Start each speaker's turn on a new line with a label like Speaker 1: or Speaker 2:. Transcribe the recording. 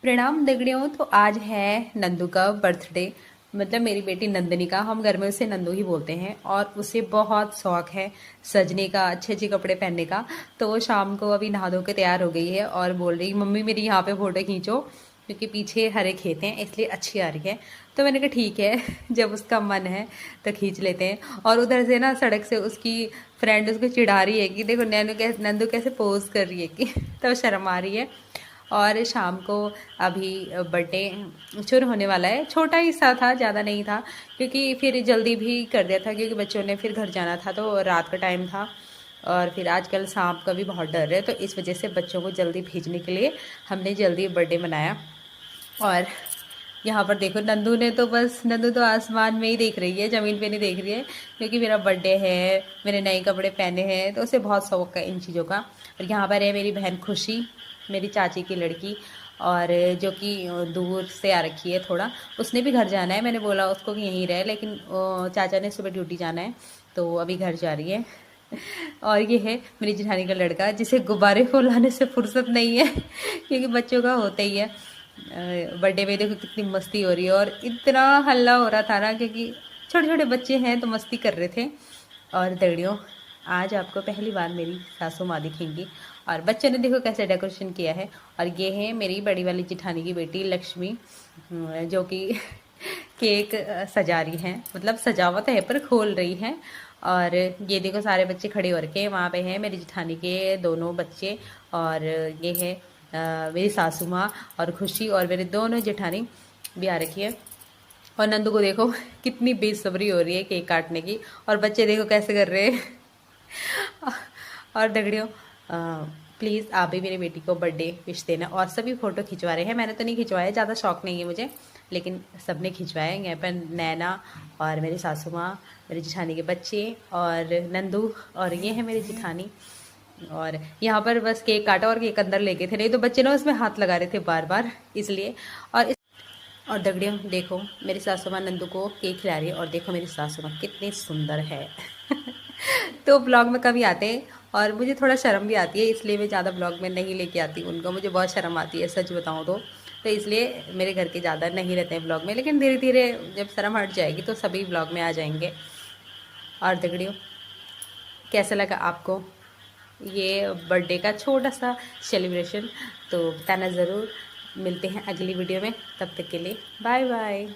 Speaker 1: प्रणाम दगड़ियों। तो आज है नंदू का बर्थडे, मतलब मेरी बेटी नंदनी का। हम घर में उसे नंदू ही बोलते हैं और उसे बहुत शौक है सजने का, अच्छे अच्छे कपड़े पहनने का। तो वो शाम को अभी नहा धो के तैयार हो गई है और बोल रही मम्मी मेरी यहाँ पे फोटो खींचो, क्योंकि पीछे हरे खेत हैं इसलिए अच्छी आ रही है। तो मैंने कहा ठीक है जब उसका मन है तो खींच लेते हैं। और उधर से ना सड़क से उसकी फ्रेंड उसको चिढ़ा रही है कि देखो नंदू कैसे पोज कर रही है कि तो शर्म आ रही है। और शाम को अभी बर्थडे शुरू होने वाला है। छोटा ही सा था, ज़्यादा नहीं था, क्योंकि फिर जल्दी भी कर दिया था क्योंकि बच्चों ने फिर घर जाना था, तो रात का टाइम था। और फिर आजकल सांप का भी बहुत डर है, तो इस वजह से बच्चों को जल्दी भेजने के लिए हमने जल्दी बर्थडे मनाया। और यहाँ पर देखो नंदू तो आसमान में ही देख रही है, ज़मीन पे नहीं देख रही है, क्योंकि मेरा बर्थडे है, मैंने नए कपड़े पहने हैं, तो उसे बहुत शौक है इन चीज़ों का। और यहाँ पर है मेरी बहन खुशी, मेरी चाची की लड़की, और जो कि दूर से आ रखी है थोड़ा। उसने भी घर जाना है, मैंने बोला उसको कि यहीं रहे, लेकिन चाचा ने सुबह ड्यूटी जाना है तो अभी घर जा रही है। और ये है मेरी जेठानी का लड़का, जिसे गुब्बारे फुलाने से फुर्सत नहीं है क्योंकि बच्चों का होता ही है। बर्थडे में देखो कितनी मस्ती हो रही है, और इतना हल्ला हो रहा था ना, क्योंकि छोटे छोटे बच्चे हैं तो मस्ती कर रहे थे। और दगड़ियों, आज आपको पहली बार मेरी सासू माँ दिखेंगी। और बच्चों ने देखो कैसे डेकोरेशन किया है। और ये है मेरी बड़ी वाली जेठानी की बेटी लक्ष्मी, जो कि केक सजा रही हैं, मतलब सजावट है पर खोल रही हैं। और ये देखो सारे बच्चे खड़े हो रखे हैं, वहाँ पे हैं मेरी जेठानी के दोनों बच्चे। और ये है मेरी सासू माँ और खुशी, और मेरे दोनों जेठानी भी आ रखी है। और नंदू को देखो कितनी बेसब्री हो रही है केक काटने की, और बच्चे देखो कैसे कर रहे हैं। और दगड़ियों, प्लीज़ आप भी मेरी बेटी को बर्थडे विश देना। और सभी फ़ोटो खिंचवा रहे हैं, मैंने तो नहीं खिंचवाया, ज़्यादा शौक नहीं है मुझे, लेकिन सब ने खिंचवाया है। यहाँ पर नैना और मेरी सासू माँ, मेरी जेठानी के बच्चे और नंदू, और ये है मेरी जेठानी। और यहाँ पर बस केक काटा और केक अंदर लेके थे, नहीं तो बच्चे ना उसमें हाथ लगा रहे थे बार बार, इसलिए। और दगड़ियों देखो, मेरी सासू माँ नंदू को केक खिला रही है, और देखो मेरी सासू माँ कितनी सुंदर है। तो ब्लॉग में कभी आते हैं, और मुझे थोड़ा शर्म भी आती है, इसलिए मैं ज़्यादा ब्लॉग में नहीं लेके आती उनको, मुझे बहुत शर्म आती है सच बताऊँ तो इसलिए मेरे घर के ज़्यादा नहीं रहते हैं ब्लॉग में। लेकिन धीरे धीरे जब शर्म हट जाएगी तो सभी ब्लॉग में आ जाएंगे। और दगड़ियों, कैसा लगा आपको ये बर्थडे का छोटा सा सेलिब्रेशन, तो बताना ज़रूर। मिलते हैं अगली वीडियो में, तब तक के लिए बाय बाय।